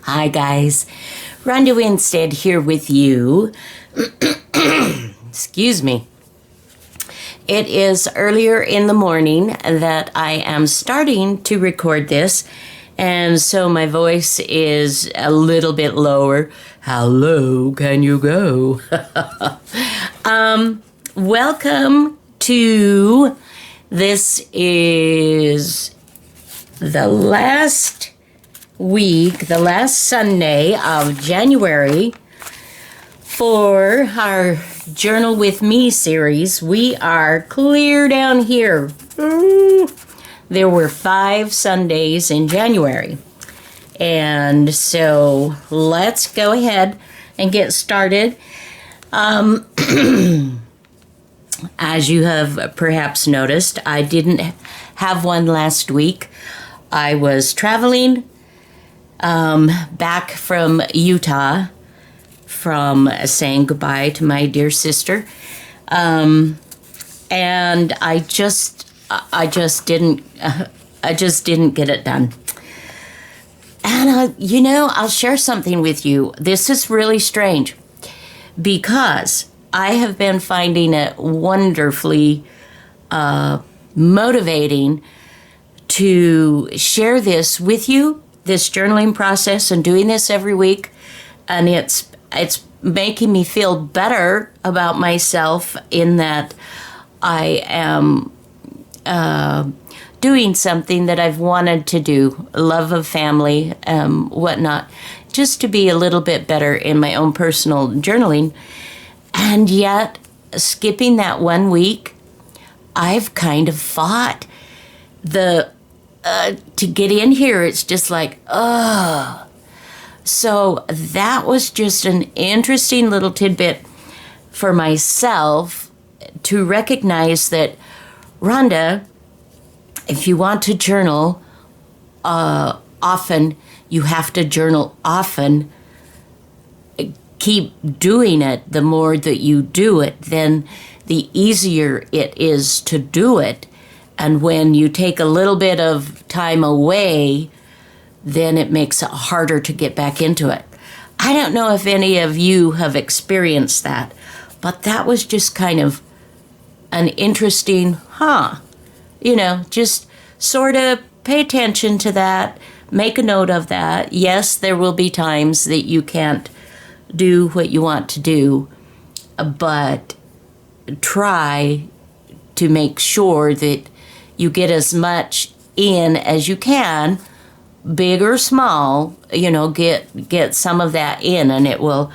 Hi guys, Ronda Winstead here with you. Excuse me. It is earlier in the morning that I am starting to record this, and so my voice is a little bit lower. How low can you go? Welcome to, this is the last week, the last Sunday of January for our Journal with Me series. We are clear down here. There were 5 Sundays in January. And so let's go ahead and get started. As you have perhaps noticed, I didn't have one last week. I was traveling back from Utah from saying goodbye to my dear sister. And I just didn't get it done. And I'll share something with you. This is really strange because I have been finding it wonderfully motivating to share this with you, this journaling process, and doing this every week. And it's making me feel better about myself in that I am doing something that I've wanted to do, love of family, whatnot, just to be a little bit better in my own personal journaling. And yet, skipping that 1 week, I've kind of fought to get in here. It's just like, ugh. So that was just an interesting little tidbit for myself to recognize that, Rhonda, if you want to journal often, you have to journal often. Keep doing it. The more that you do it, then the easier it is to do it. And when you take a little bit of time away, then it makes it harder to get back into it. I don't know if any of you have experienced that, but that was just kind of an interesting, just sort of pay attention to that, make a note of that. Yes, there will be times that you can't do what you want to do, but try to make sure that you get as much in as you can, big or small, get some of that in, and it will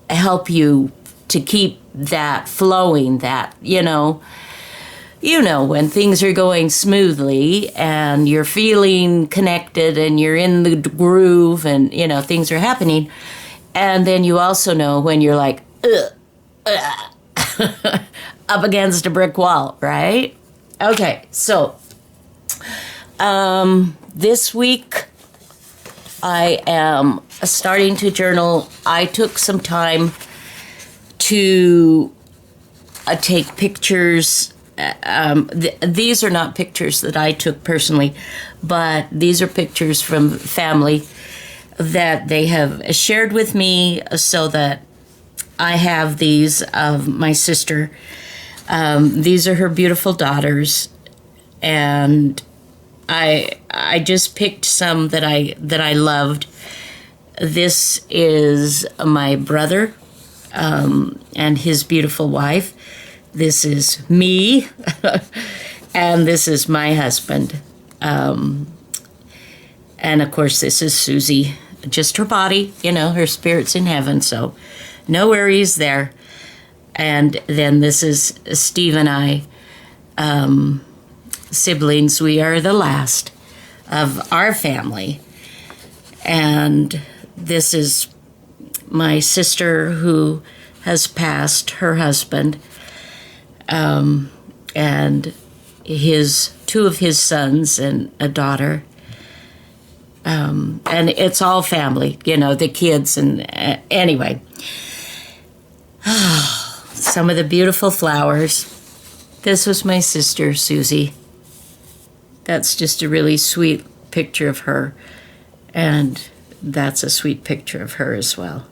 help you to keep that flowing, that, when things are going smoothly and you're feeling connected and you're in the groove and, things are happening. And then you also know when you're like, up against a brick wall, right? Okay, so this week I am starting to journal. I took some time to take pictures. These are not pictures that I took personally, but these are pictures from family that they have shared with me, so that I have these of my sister. These are her beautiful daughters, and I just picked some that I loved. This is my brother and his beautiful wife. This is me, and this is my husband. And of course, this is Susie. Just her body, her spirit's in heaven, so no worries there. And then this is Steve and I, siblings. We are the last of our family. And this is my sister who has passed, her husband, and 2 of his sons and a daughter. And it's all family, the kids, and anyway. Some of the beautiful flowers. This was my sister, Susie. That's just a really sweet picture of her. And That's a sweet picture of her as well.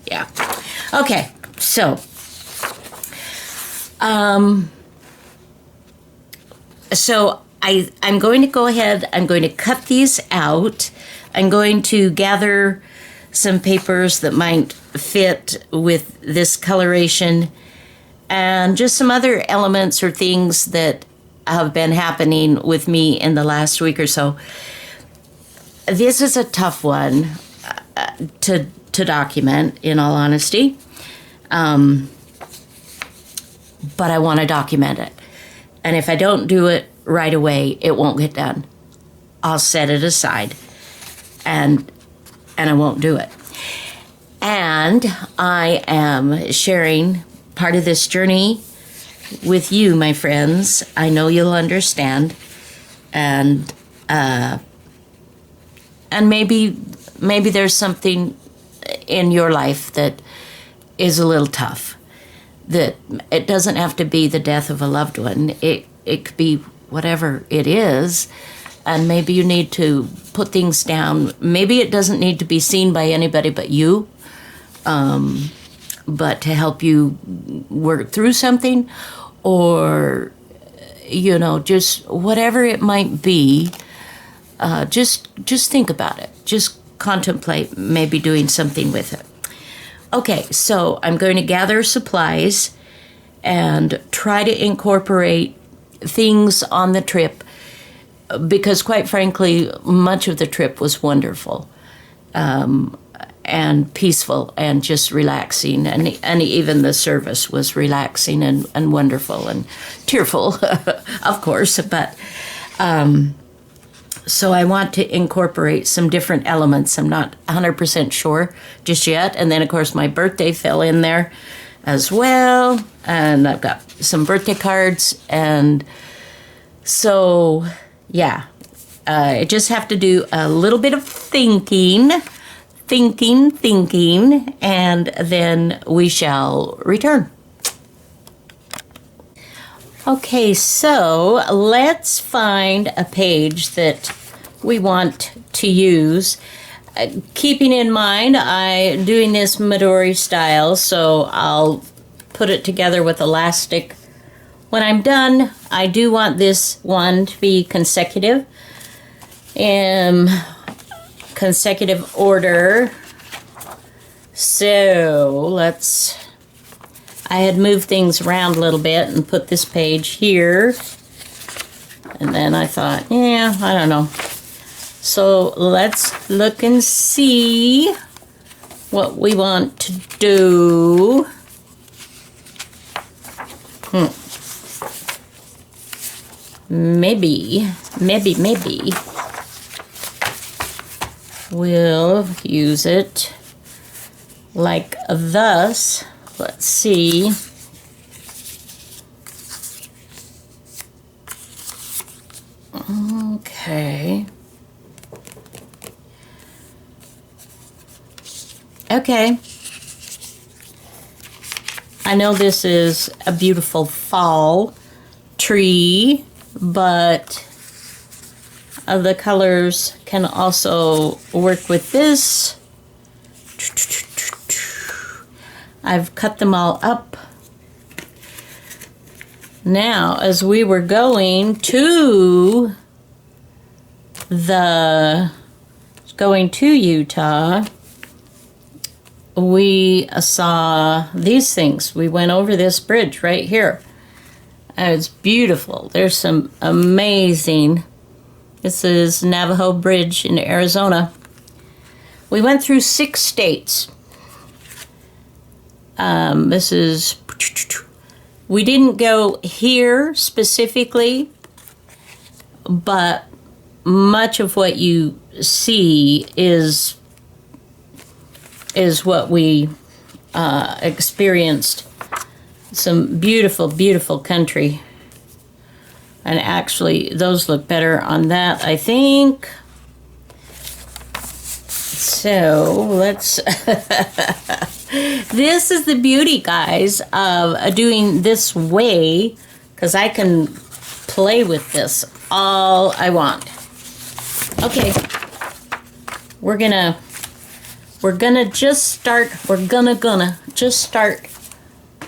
Yeah. Okay, so I'm going to go ahead, I'm going to cut these out. I'm going to gather some papers that might fit with this coloration and just some other elements or things that have been happening with me in the last week or so. This is a tough one to document, in all honesty. But I want to document it. And if I don't do it right away, it won't get done. I'll set it aside and I won't do it. And I am sharing part of this journey with you, my friends. I know you'll understand. And maybe there's something in your life that is a little tough. That it doesn't have to be the death of a loved one. It could be whatever it is, and maybe you need to put things down. Maybe it doesn't need to be seen by anybody but you, but to help you work through something, or just whatever it might be. Just think about it. Just contemplate maybe doing something with it. Okay, so I'm going to gather supplies and try to incorporate things on the trip, because quite frankly, much of the trip was wonderful and peaceful and just relaxing, and even the service was relaxing and wonderful and tearful, of course, but so I want to incorporate some different elements. I'm not 100% sure just yet. And then, of course, my birthday fell in there as well. And I've got some birthday cards. And so, yeah, I just have to do a little bit of thinking, and then we shall return. Okay, so let's find a page that we want to use. Keeping in mind, I'm doing this Midori style, so I'll put it together with elastic. When I'm done, I do want this one to be consecutive, in consecutive order. So I had moved things around a little bit and put this page here. And then I thought, I don't know. So let's look and see what we want to do. Maybe we'll use it like thus. Let's see. Okay. Okay. I know this is a beautiful fall tree, but the colors can also work with this. I've cut them all up. Now, as we were going to Utah, we saw these things. We went over this bridge right here. And it's beautiful. There's some amazing. This is Navajo Bridge in Arizona. We went through 6 states. We didn't go here specifically, but much of what you see is what we experienced. Some beautiful, beautiful country. And actually, those look better on that, I think. So, let's... This is the beauty, guys, of doing this way, because I can play with this all I want. Okay. We're gonna just start, just start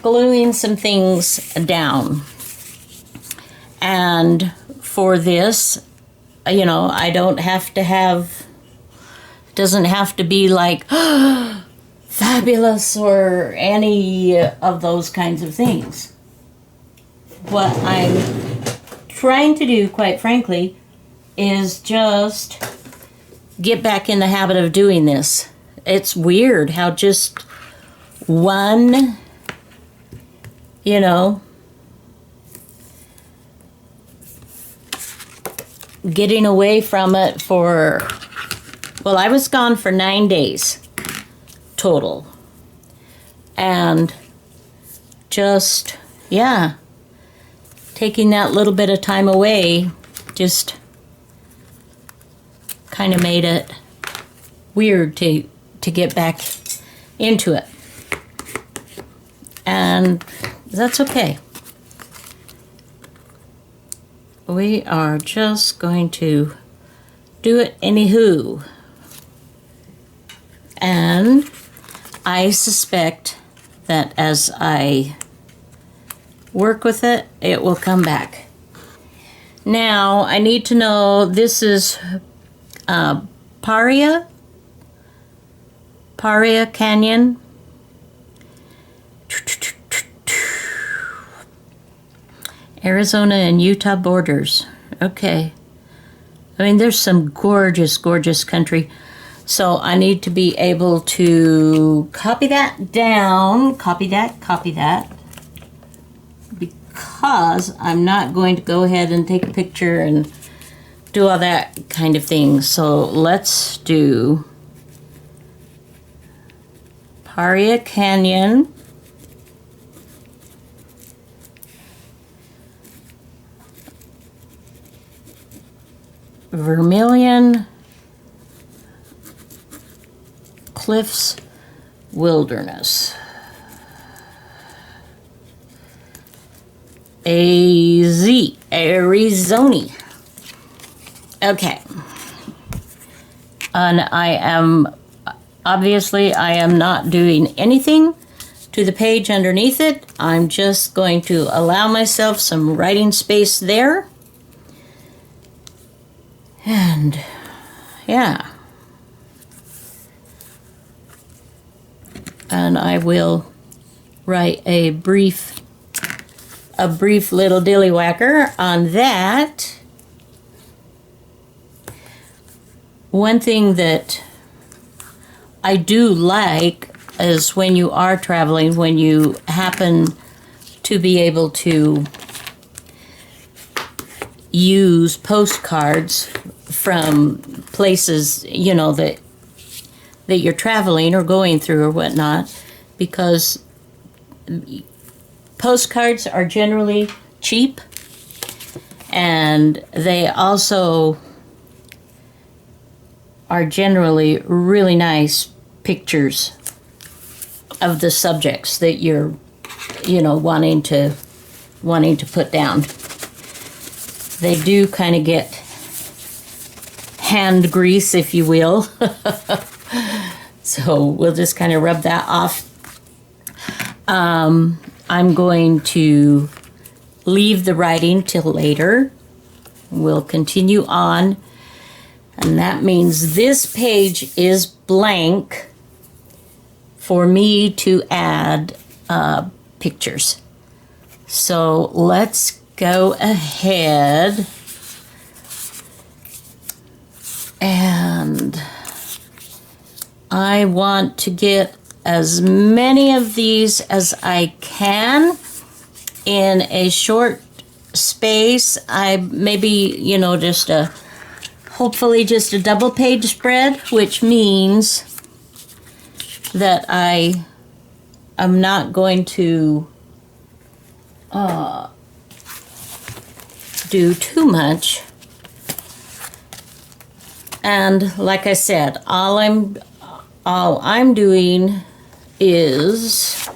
gluing some things down. And for this, you know, I don't have to have, doesn't have to be like fabulous or any of those kinds of things. What I'm trying to do, quite frankly, is just get back in the habit of doing this. It's weird how just one, you know, getting away from it for, well, I was gone for 9 days total. And just, yeah, taking that little bit of time away just kind of made it weird to get back into it. And that's okay. We are just going to do it anywho. And I suspect that as I work with it, it will come back. Now, I need to know, this is Paria Canyon. Arizona and Utah borders. Okay. I mean, there's some gorgeous, gorgeous country. So I need to be able to copy that down. Copy that. Because I'm not going to go ahead and take a picture and do all that kind of thing. So let's do Paria Canyon. Vermilion Cliffs Wilderness. Arizona. Okay. And I am not doing anything to the page underneath it. I'm just going to allow myself some writing space there. And yeah. And I will write a brief little dillywhacker on that. One thing that I do like is when you are traveling, when you happen to be able to use postcards from places, you know, that you're traveling or going through or whatnot, because postcards are generally cheap, and they also are generally really nice pictures of the subjects that you're, you know, wanting to put down. They do kind of get hand grease, if you will. So we'll just kind of rub that off. I'm going to leave the writing till later. We'll continue on. And that means this page is blank for me to add pictures. So let's go ahead and I want to get as many of these as I can in a short space. I maybe, you know, hopefully just a double page spread, which means that I am not going to do too much. And like I said, all I'm doing is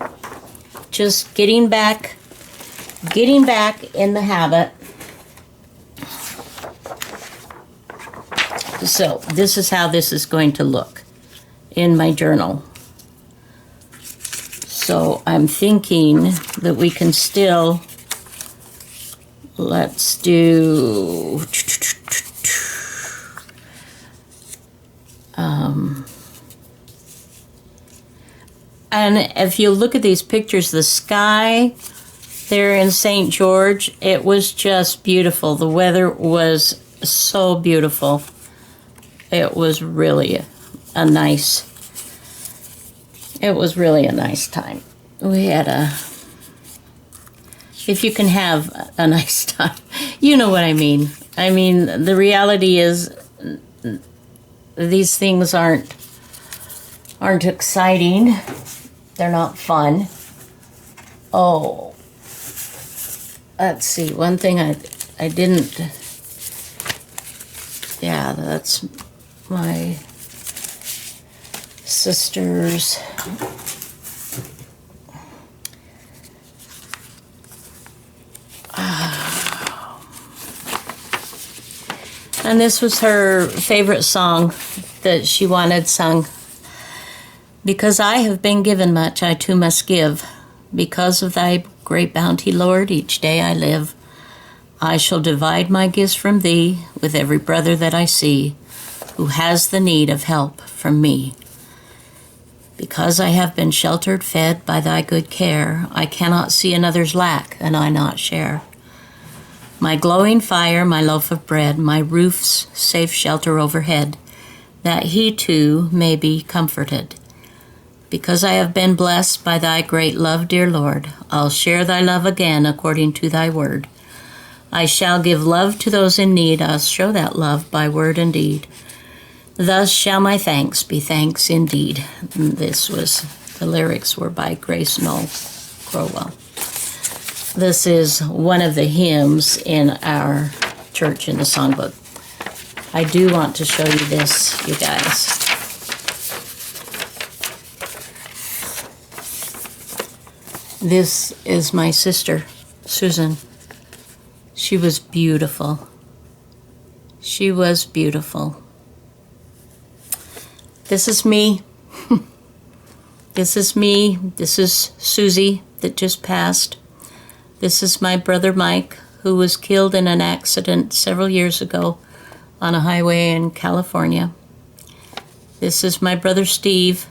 just getting back in the habit So this is how this is going to look in my journal. So I'm thinking that we can still, let's do, and if you look at these pictures, the sky there in St. George, it was just beautiful. The weather was so beautiful. It was really a nice time. We had if you can have a nice time, you know what I mean. I mean, the reality is these things aren't exciting. They're not fun. Oh, let's see. One thing I didn't. Yeah, that's my sister's. And this was her favorite song that she wanted sung. Because I have been given much, I too must give. Because of thy great bounty, Lord, each day I live. I shall divide my gifts from thee with every brother that I see, who has the need of help from me. Because I have been sheltered, fed by thy good care, I cannot see another's lack, and I not share. My glowing fire, my loaf of bread, my roof's safe shelter overhead, that he too may be comforted. Because I have been blessed by thy great love, dear Lord, I'll share thy love again according to thy word. I shall give love to those in need, I'll show that love by word and deed. Thus shall my thanks be thanks indeed. And the lyrics were by Grace Noel Crowell. This is one of the hymns in our church in the songbook. I do want to show you this, you guys. This is my sister, Susan. She was beautiful. She was beautiful. This is me. This is me. This is Susie that just passed. This is my brother Mike, who was killed in an accident several years ago on a highway in California. This is my brother Steve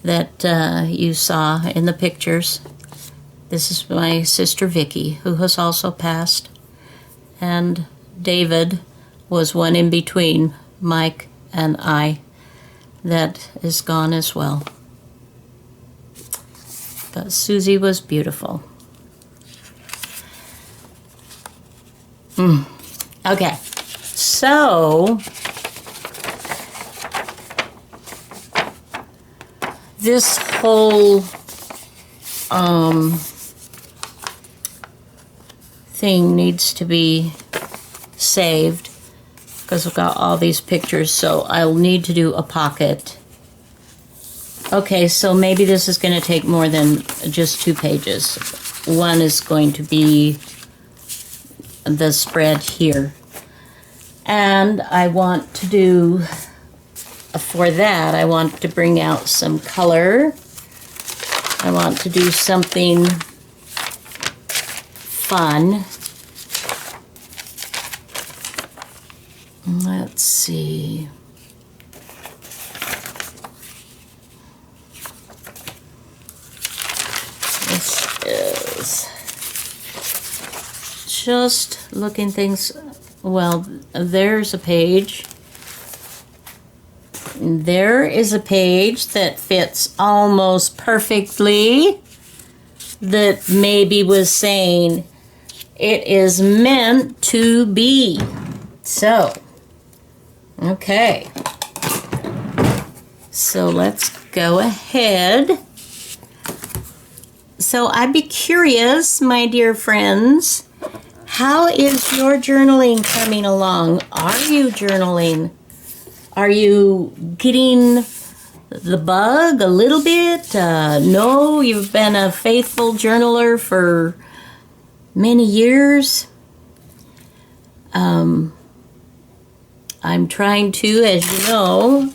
that you saw in the pictures. This is my sister Vicky, who has also passed. And David was one in between Mike and I that is gone as well. But Susie was beautiful. Okay, so this whole thing needs to be saved because we've got all these pictures, so I'll need to do a pocket. Okay, so maybe this is going to take more than just 2 pages. One is going to be the spread here. And I want to do, for that, I want to bring out some color. I want to do something fun. Let's see. This is just looking things. Well, there's a page. There is a page that fits almost perfectly. That maybe was saying it is meant to be. So, okay. So let's go ahead. So I'd be curious, my dear friends, how is your journaling coming along? Are you journaling? Are you getting the bug a little bit? No, you've been a faithful journaler for many years. I'm trying to, as you know,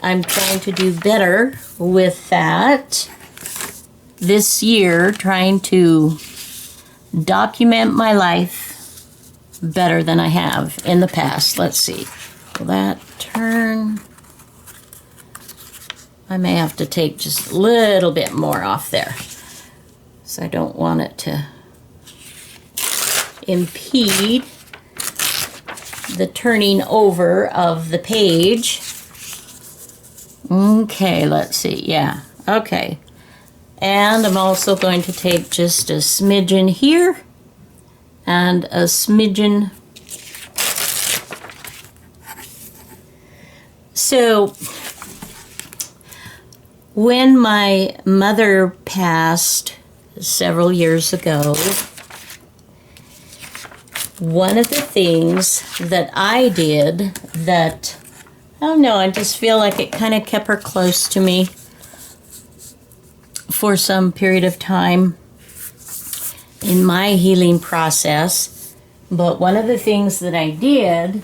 I'm trying to do better with that this year, trying to document my life better than I have in the past. Let's see. Will that turn? I may have to take just a little bit more off there. So I don't want it to impede the turning over of the page. Okay, let's see. Yeah, okay. And I'm also going to take just a smidgen here and a smidgen. So when my mother passed several years ago, one of the things that I did that, I don't know, I just feel like it kind of kept her close to me for some period of time in my healing process. But one of the things that I did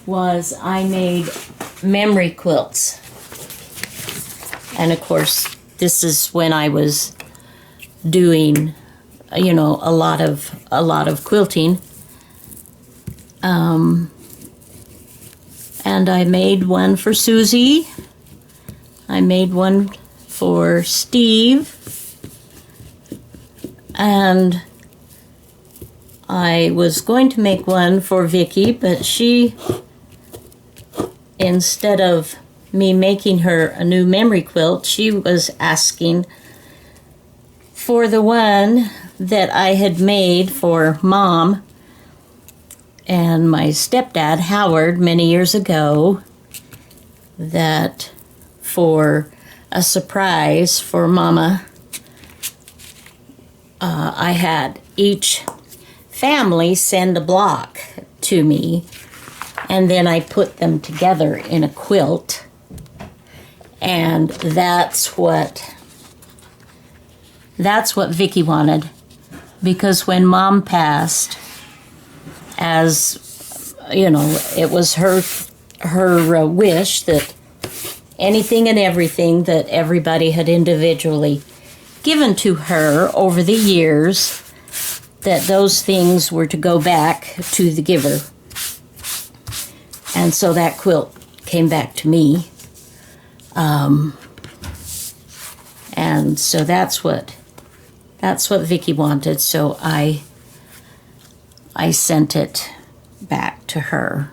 was I made memory quilts. And of course, this is when I was doing, you know, a lot of quilting. And I made one for Susie. I made one for Steve. And I was going to make one for Vicky, but she, instead of me making her a new memory quilt, she was asking for the one that I had made for Mom and my stepdad, Howard, many years ago, that for a surprise for Mama, I had each family send a block to me, and then I put them together in a quilt. And that's what Vicky wanted, because when Mom passed, as you know, it was her wish that anything and everything that everybody had individually given to her over the years, that those things were to go back to the giver. And so that quilt came back to me. And so that's what Vicky wanted. So I sent it back to her.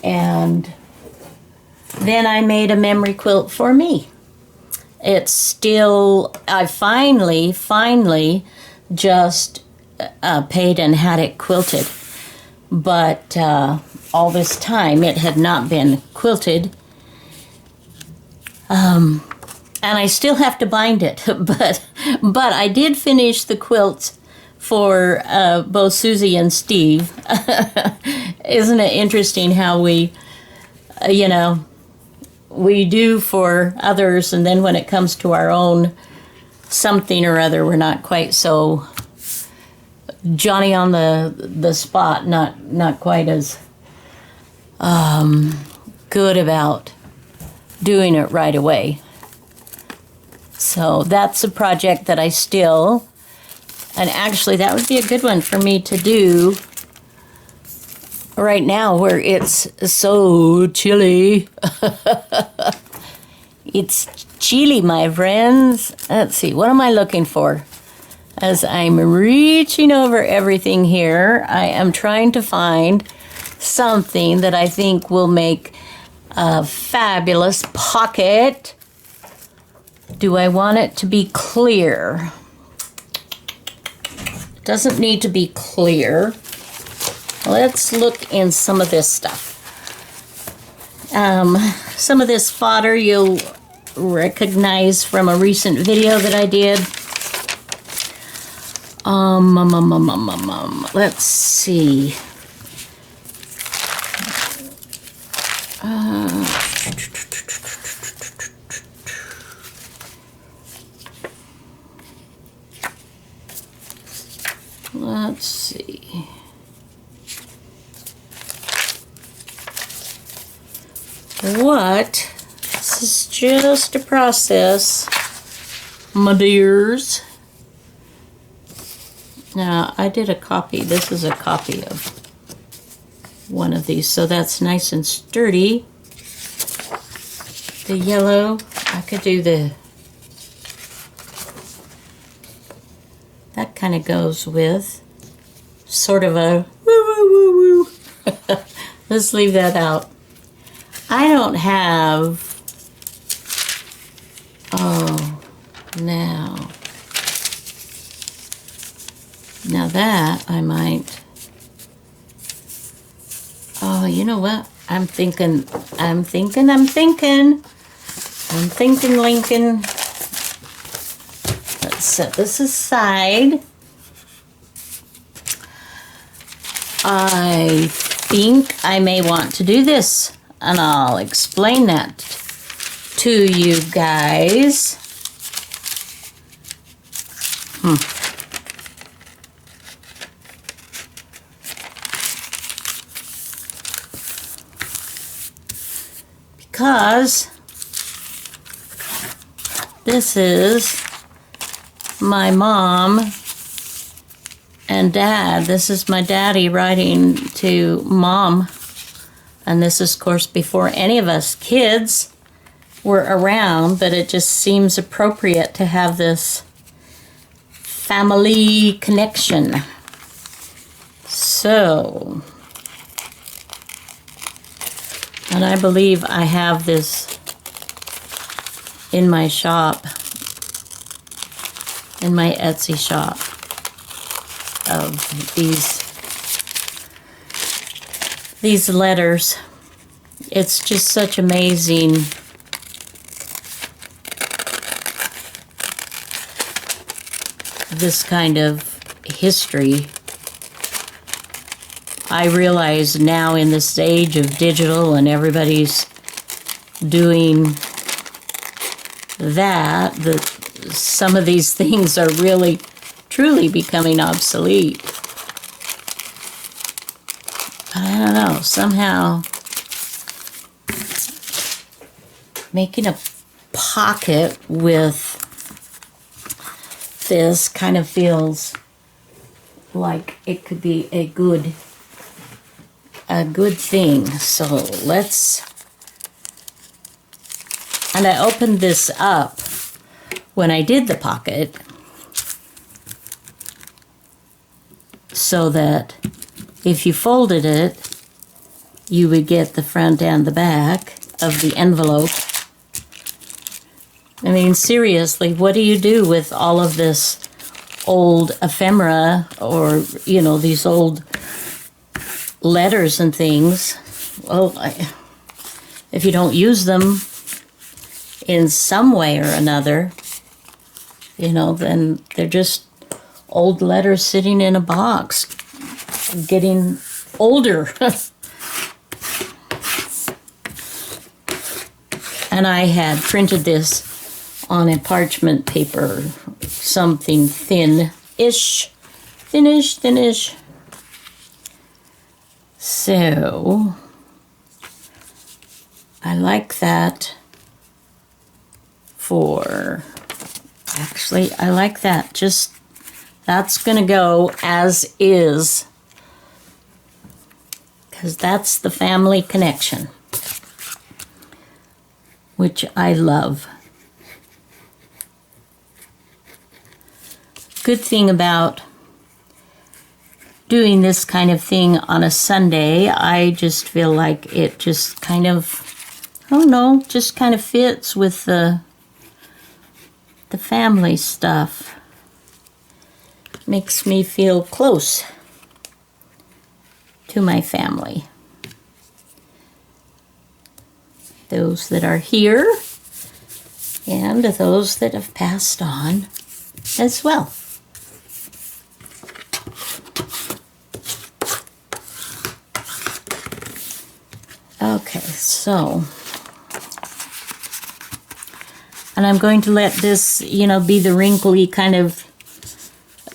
And then I made a memory quilt for me. It's still, I finally just paid and had it quilted. But all this time it had not been quilted. And I still have to bind it, but I did finish the quilts for both Susie and Steve. Isn't it interesting how we, we do for others, and then when it comes to our own something or other, we're not quite so Johnny on the spot, not quite as good about doing it right away. So that's a project that I still, and actually that would be a good one for me to do right now where it's so chilly. It's chilly, my friends. Let's see, what am I looking for? As I'm reaching over everything here, I am trying to find something that I think will make a fabulous pocket. Do I want it to be clear? It doesn't need to be clear. Let's look in some of this stuff. Some of this fodder you'll recognize from a recent video that I did. Let's see. Let's see. what, this is just a process, my dears. Now, I did a copy. This is a copy of one of these, so that's nice and sturdy. The yellow, I could do that kind of goes with sort of a woo. Let's leave that out. I don't have, now that I might, you know what? I'm thinking, Lincoln. Let's set this aside. I think I may want to do this, and I'll explain that to you guys. Because this is my mom and dad. This is my daddy writing to mom. And this is, of course, before any of us kids were around, but it just seems appropriate to have this family connection. So, and I believe I have this in my shop, in my Etsy shop, of these letters. It's just such amazing this kind of history. I realize now in this age of digital and everybody's doing that some of these things are really truly becoming obsolete. But I don't know, somehow making a pocket with this kind of feels like it could be a good thing. So let's, and I opened this up when I did the pocket so that if you folded it, you would get the front and the back of the envelope. I mean, seriously, what do you do with all of this old ephemera or, you know, these old letters and things? Well, if you don't use them in some way or another, you know, then they're just old letters sitting in a box, getting older. And I had printed this on a parchment paper, something thin-ish. So, I like that actually, I like that. Just, that's going to go as is, because that's the family connection, which I love. Good thing about doing this kind of thing on a Sunday, I just feel like it just kind of, I don't know, just kind of fits with the family stuff. Makes me feel close to my family. Those that are here and those that have passed on as well. Okay, so, and I'm going to let this, you know, be the wrinkly kind of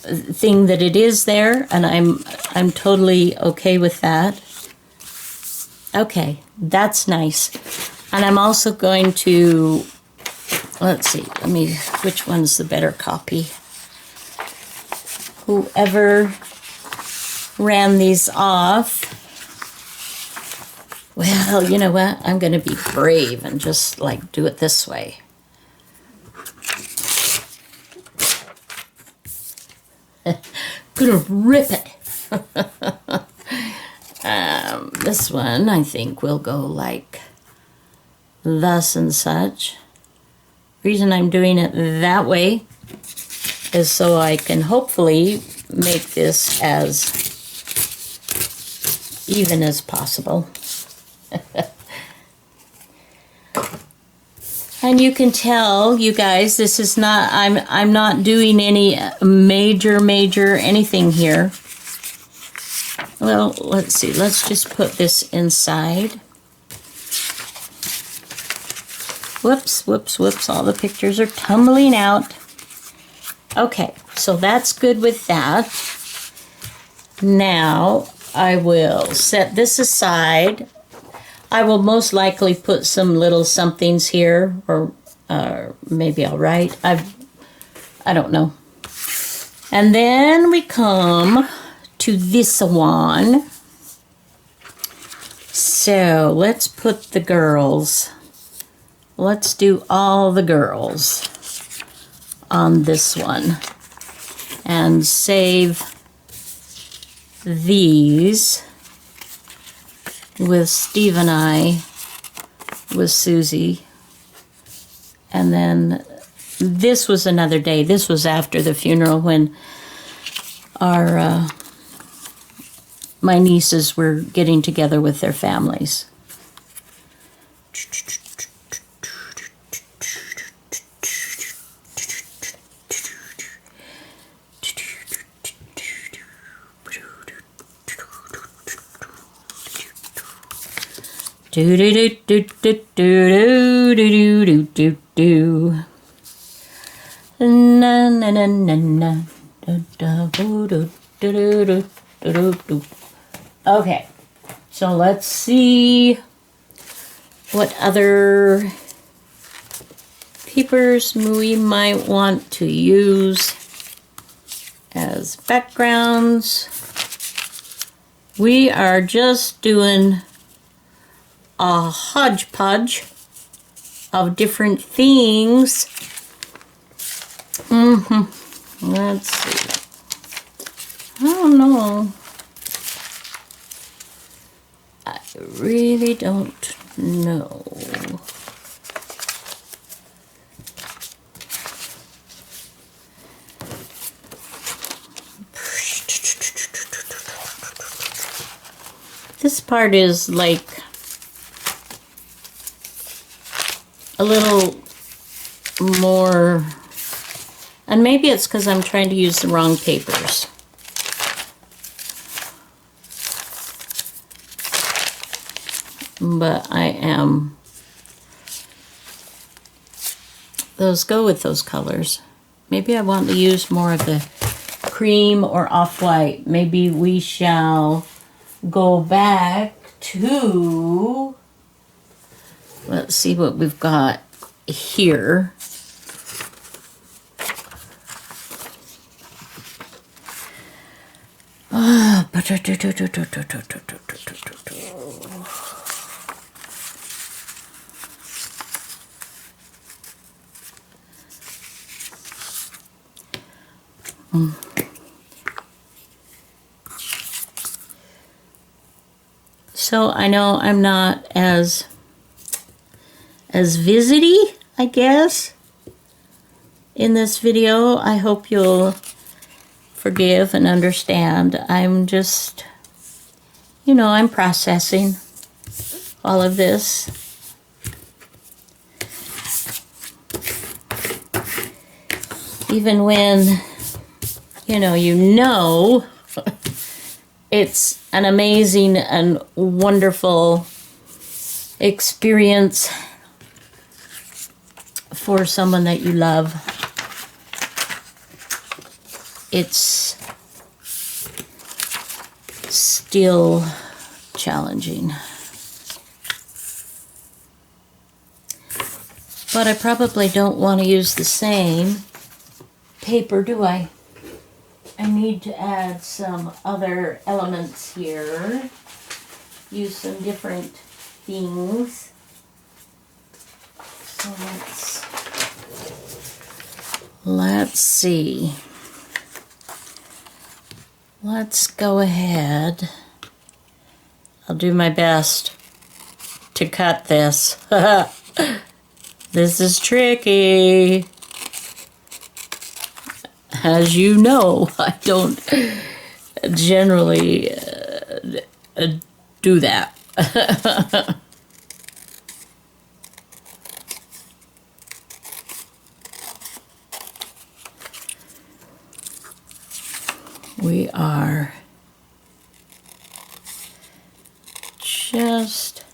thing that it is there, and I'm totally okay with that. Okay, that's nice. And I'm also going to, let's see, which one's the better copy? Whoever ran these off, well, you know what? I'm going to be brave and just like do it this way. Gonna rip it. This one, I think, will go like thus and such. Reason I'm doing it that way is so I can hopefully make this as even as possible. And you can tell, you guys, this is not, I'm not doing any major anything here. Well, let's see, let's just put this inside. Whoops, all the pictures are tumbling out. Okay, so that's good with that. Now, I will set this aside. I will most likely put some little somethings here, or maybe I'll write. I don't know. And then we come to this one. So let's put the girls. Let's do all the girls on this one and save these with Steve and I, with Susie. And then this was another day. This was after the funeral when our my nieces were getting together with their families. Do do do do do do do do do do. Na na na na na. Do do do do do do. Okay, so let's see what other papers we might want to use as backgrounds. We are just doing a hodgepodge of different things. Let's see. I don't know. I really don't know. This part is like a little more, and maybe it's because I'm trying to use the wrong papers. But I am, those go with those colors. Maybe I want to use more of the cream or off-white. Maybe we shall go back to, let's see what we've got here. So I know I'm not as visity, I guess, in this video. I hope you'll forgive and understand. I'm just, you know, I'm processing all of this. Even when, you know, it's an amazing and wonderful experience for someone that you love. It's still challenging. But I probably don't want to use the same paper, do I? I need to add some other elements here. Use some different things. So let's see. Let's go ahead. I'll do my best to cut this. This is tricky. As you know, I don't generally do that. We are just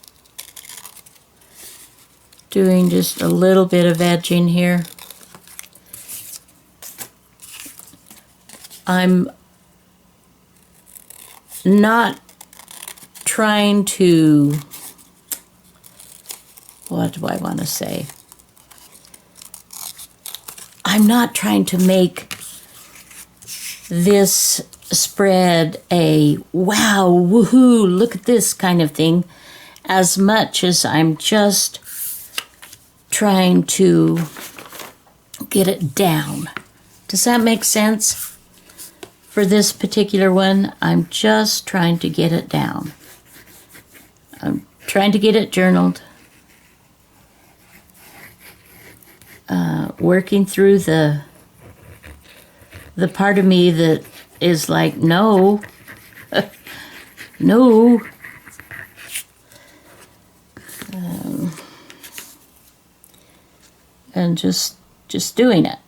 doing just a little bit of edging here. I'm not trying to, what do I want to say? I'm not trying to make this spread a wow, woohoo, look at this kind of thing, as much as I'm just trying to get it down. Does that make sense? For this particular one, I'm just trying to get it down. I'm trying to get it journaled. Working through the part of me that is like, no, no. And just doing it.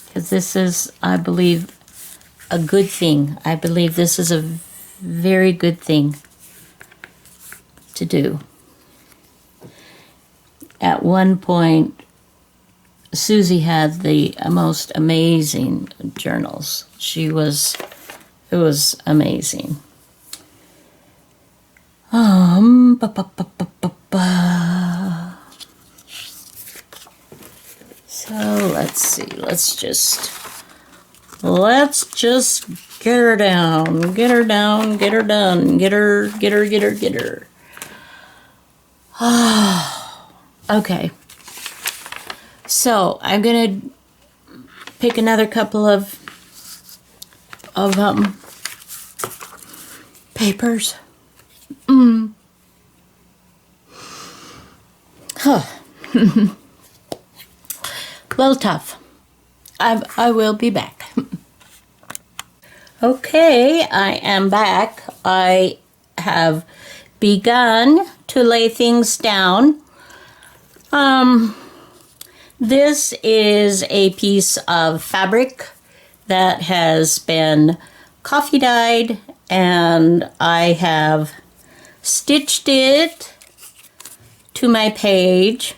Because this is, I believe, a good thing. I believe this is a very good thing to do. At one point, Susie had the most amazing journals. It was amazing. Ba, ba, ba, ba, ba, ba. So let's see. Let's just get her down. Get her down. Get her done. Get her. Okay. So I'm gonna pick another couple of papers. Huh. Well, tough. I will be back. Okay, I am back. I have begun to lay things down. This is a piece of fabric that has been coffee dyed, and I have stitched it to my page.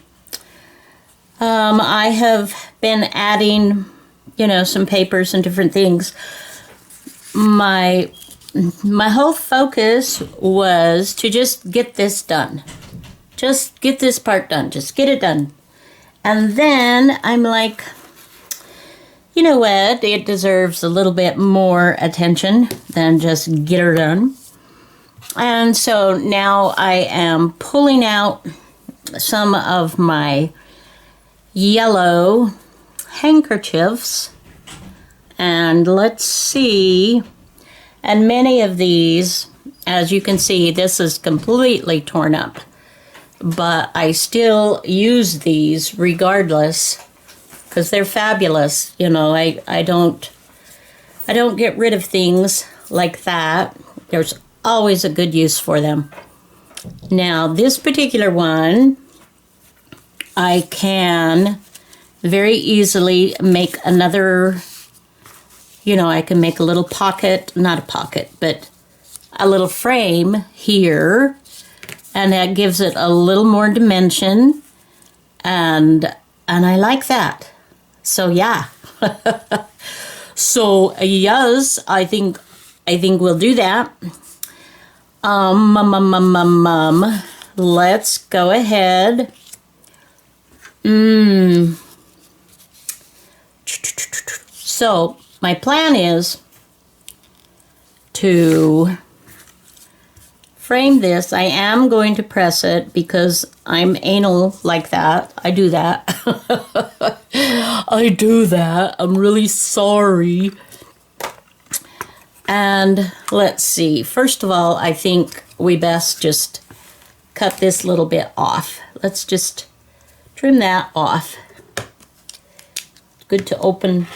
I have been adding, some papers and different things. My whole focus was to just get this done. Just get this part done. Just get it done. And then I'm like, you know what? It deserves a little bit more attention than just get her done. And so now I am pulling out some of my yellow handkerchiefs. And let's see. And many of these, as you can see, this is completely torn up. But I still use these regardless because they're fabulous. I don't get rid of things like that. There's always a good use for them. Now, this particular one, I can very easily make another, I can make a little pocket, not a pocket, but a little frame here. And that gives it a little more dimension, and I like that. So yeah, so yes, I think we'll do that. let's go ahead. So my plan is to frame this. I am going to press it because I'm anal like that. I do that. I do that. I'm really sorry. And let's see. First of all, I think we best just cut this little bit off. Let's just trim that off. Good to open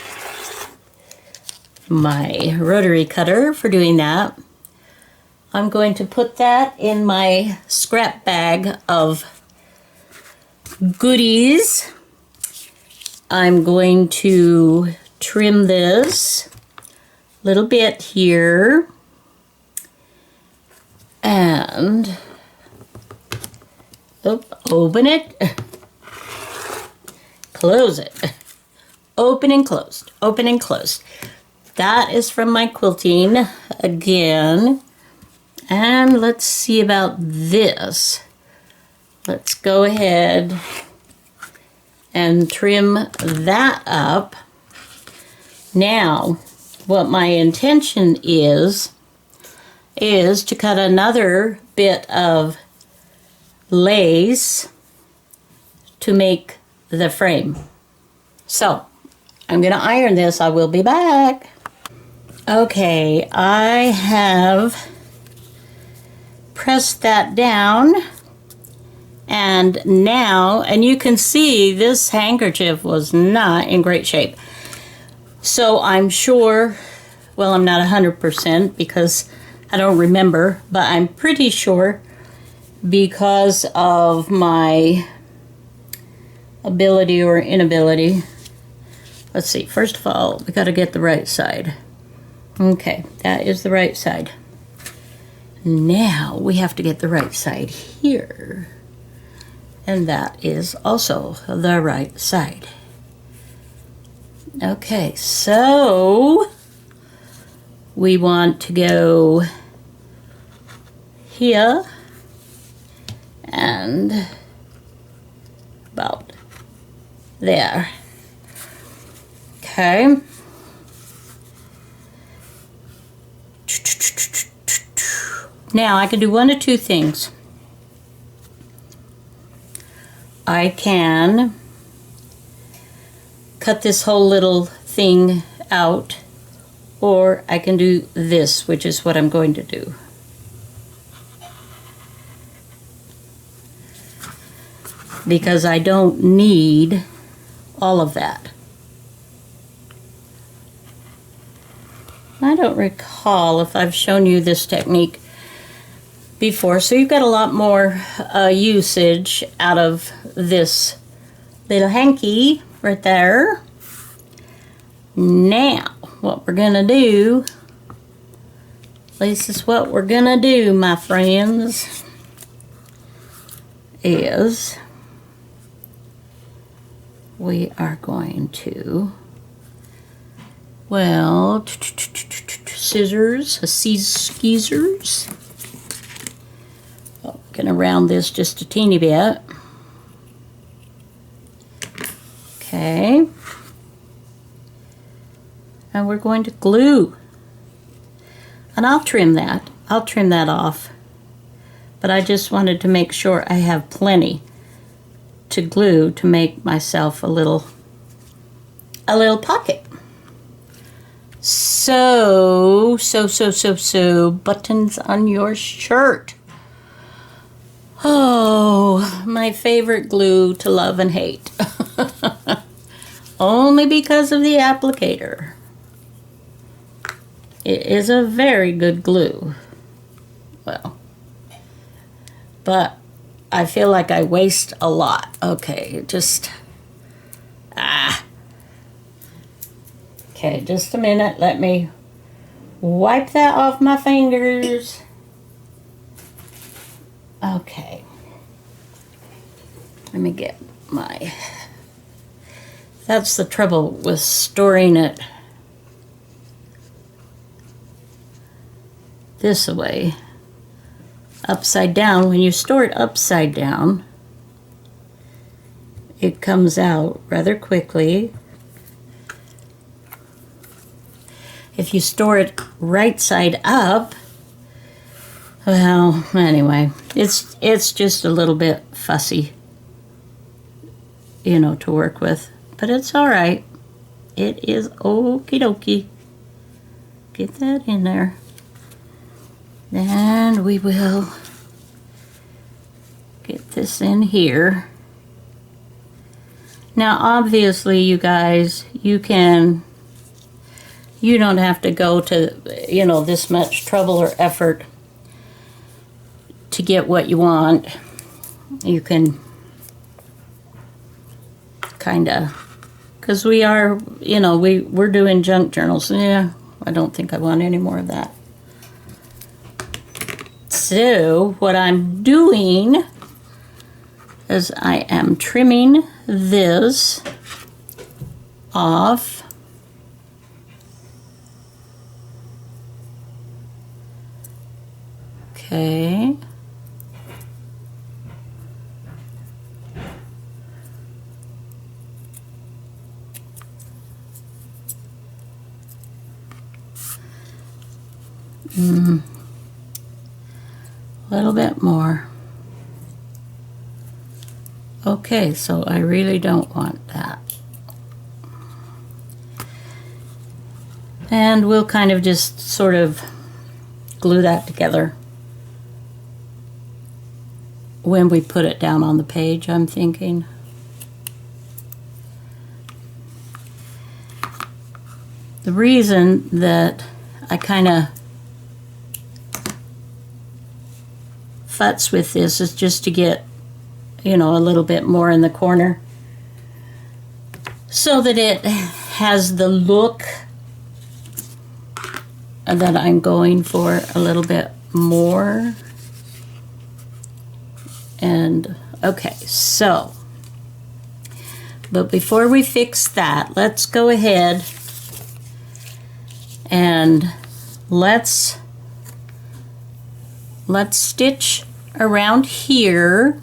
my rotary cutter for doing that. I'm going to put that in my scrap bag of goodies. I'm going to trim this a little bit here. And open it. Close it. Open and closed. Open and closed. That is from my quilting again. And let's see about this. Let's go ahead and trim that up. Now, what my intention is to cut another bit of lace to make the frame. So, I'm going to iron this. I will be back. Okay, I have pressed that down, and now, and you can see this handkerchief was not in great shape. So I'm sure, well, I'm not 100% because I don't remember, but I'm pretty sure because of my ability or inability. Let's see, first of all, we got to get the right side. Okay, that is the right side. Now we have to get the right side here. And that is also the right side. Okay, so we want to go here and about there. Okay. Now I can do one of two things. I can cut this whole little thing out, or I can do this, which is what I'm going to do. Because I don't need all of that. I don't recall if I've shown you this technique before, so you've got a lot more usage out of this little hanky right there. Now, what we're gonna do, this is what we're gonna do, my friends, is we are going to, well, scissors, skeezers. Oh, gonna round this just a teeny bit. Okay. And we're going to glue. And I'll trim that. I'll trim that off. But I just wanted to make sure I have plenty to glue to make myself a little pocket. So, buttons on your shirt. Oh, my favorite glue to love and hate. Only because of the applicator. It is a very good glue. Well, but I feel like I waste a lot. Okay, just, Okay, just a minute. Let me wipe that off my fingers. Okay. Let me get my... That's the trouble with storing it this way. upside down, when you store it upside down, it comes out rather quickly. If you store it right side up, well, anyway, it's just a little bit fussy, you know, to work with. But it's all right. It is okie dokie. Get that in there. And we will get this in here. Now, obviously, you guys, you don't have to go to, you know, this much trouble or effort to get what you want. You can kind of, because we are, you know, we're doing junk journals. Yeah, I don't think I want any more of that. So what I'm doing is I am trimming this off. Okay. A little bit more. Okay, so I really don't want that. And we'll kind of just sort of glue that together when we put it down on the page, I'm thinking. The reason that I kind of futz with this is just to get, you know, a little bit more in the corner so that it has the look that I'm going for a little bit more. And okay, so, but before we fix that, let's go ahead and let's stitch around here,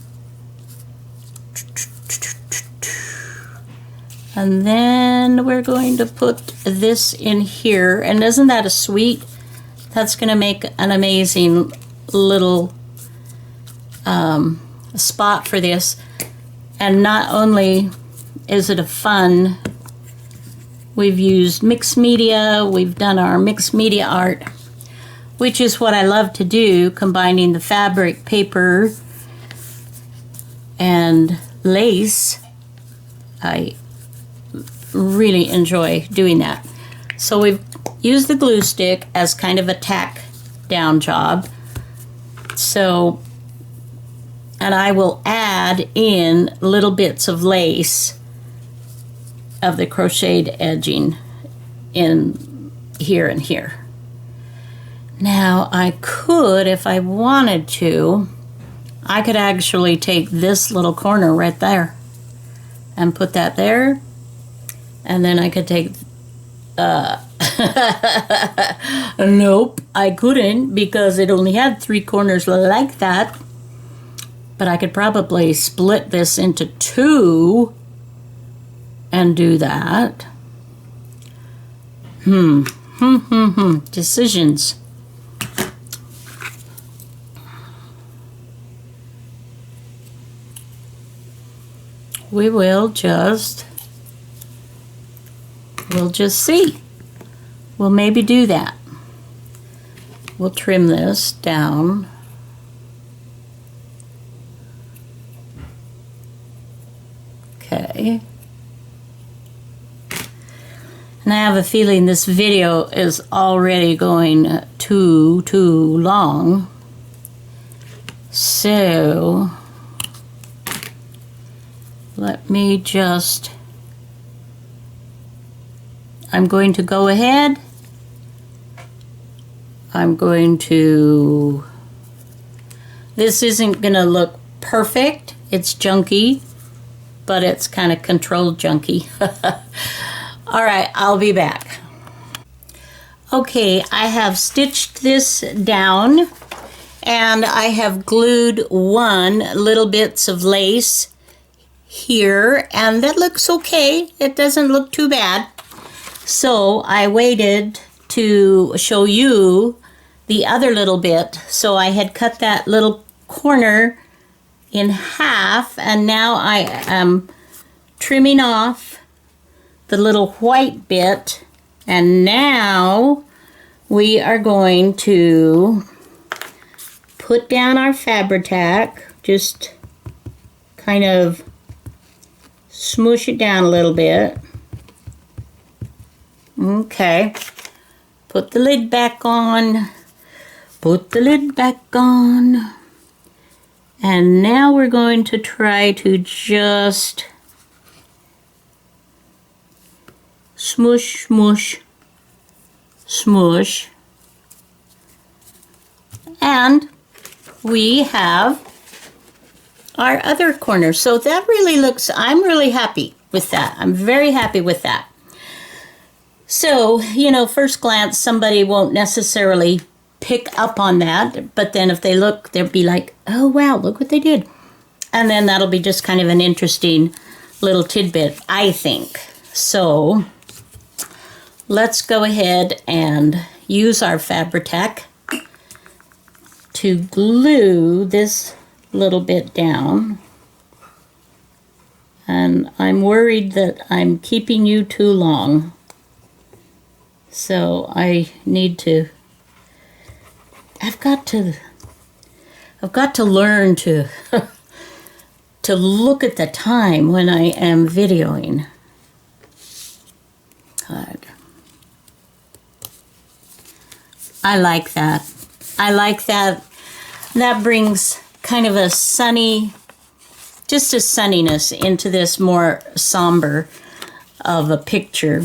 and then we're going to put this in here. And isn't that a sweet? That's going to make an amazing little spot for this. And not only is it a fun, we've used mixed media, we've done our mixed media art, which is what I love to do, combining the fabric, paper, and lace. I really enjoy doing that. So we've used the glue stick as kind of a tack down job. So, and I will add in little bits of lace of the crocheted edging in here and here. Now I could, if I wanted to, I could actually take this little corner right there and put that there, and then I could take, nope, I couldn't, because it only had 3 corners like that, but I could probably split this into 2 and do that. Decisions. We'll just see. We'll maybe do that. We'll trim this down. Okay. And I have a feeling this video is already going too long. So let me just, I'm going to go ahead. I'm going to, this isn't going to look perfect. It's junky, but it's kind of controlled junky. All right, I'll be back. Okay, I have stitched this down, and I have glued one little bits of lace here, and that looks okay. It doesn't look too bad. So I waited to show you the other little bit. So I had cut that little corner in half, and now I am trimming off the little white bit, and now we are going to put down our Fabri-Tac, just kind of smoosh it down a little bit. Okay, put the lid back on, put the lid back on, and now we're going to try to just smoosh, smoosh, smoosh, and we have our other corner. So that really looks, I'm really happy with that. I'm very happy with that. So, you know, first glance, somebody won't necessarily pick up on that, but then if they look, they'll be like, oh wow, look what they did. And then that'll be just kind of an interesting little tidbit, I think. So let's go ahead and use our Fabri-Tac to glue this little bit down. And I'm worried that I'm keeping you too long. So I need to, I've got to learn to to look at the time when I am videoing. Good. I like that. I like that. That brings kind of a sunny, just a sunniness into this more somber of a picture.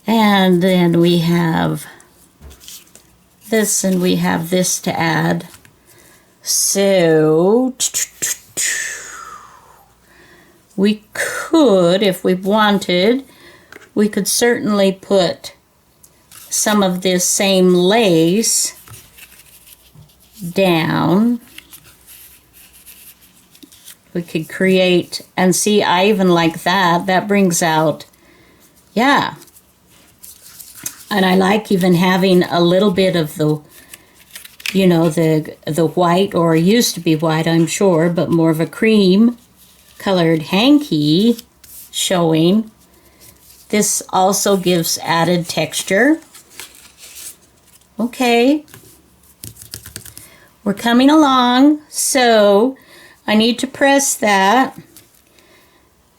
And then we have this, and we have this to add. So we could, if we wanted, we could certainly put some of this same lace down. We could create, and see, I even like that. That brings out, yeah. And I like even having a little bit of the, you know, the white, or used to be white, I'm sure, but more of a cream colored hanky showing. This also gives added texture. Okay. We're coming along, so I need to press that.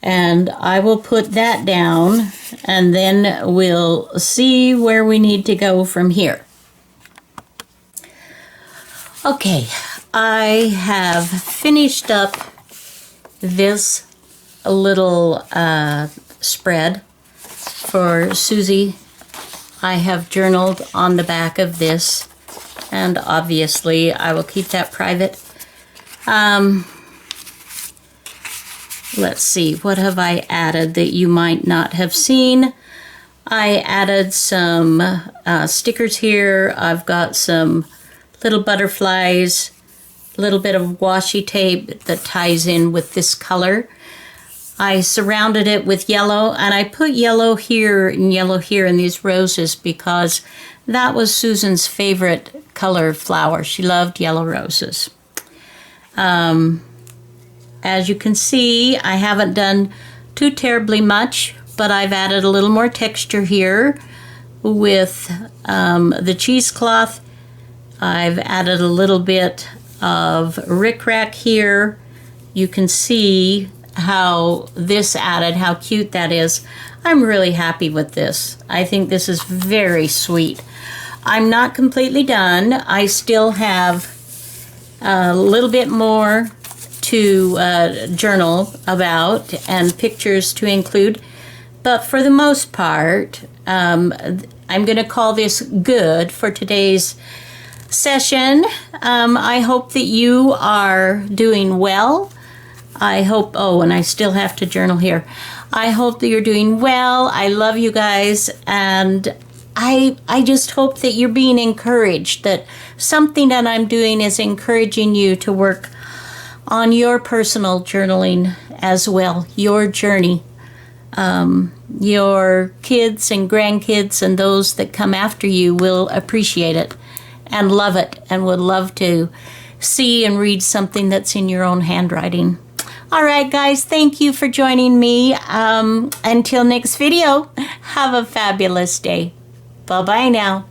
And I will put that down, and then we'll see where we need to go from here. Okay, I have finished up this little spread for Susie. I have journaled on the back of this, and obviously I will keep that private. Let's see, what have I added that you might not have seen? I added some stickers here. I've got some little butterflies, a little bit of washi tape that ties in with this color. I surrounded it with yellow, and I put yellow here and yellow here in these roses because that was Susan's favorite color flower. She loved yellow roses. As you can see, I haven't done too terribly much, but I've added a little more texture here with the cheesecloth. I've added a little bit of rickrack here. You can see how this added, how cute that is. I'm really happy with this. I think this is very sweet. I'm not completely done. I still have a little bit more to journal about and pictures to include, but for the most part, I'm going to call this good for today's session. I hope that you are doing well. I hope, oh, and I still have to journal here. I hope that you're doing well. I love you guys, and I just hope that you're being encouraged, that something that I'm doing is encouraging you to work on your personal journaling as well, your journey. Your kids and grandkids and those that come after you will appreciate it and love it and would love to see and read something that's in your own handwriting. All right, guys, thank you for joining me. Until next video, have a fabulous day. Bye-bye now.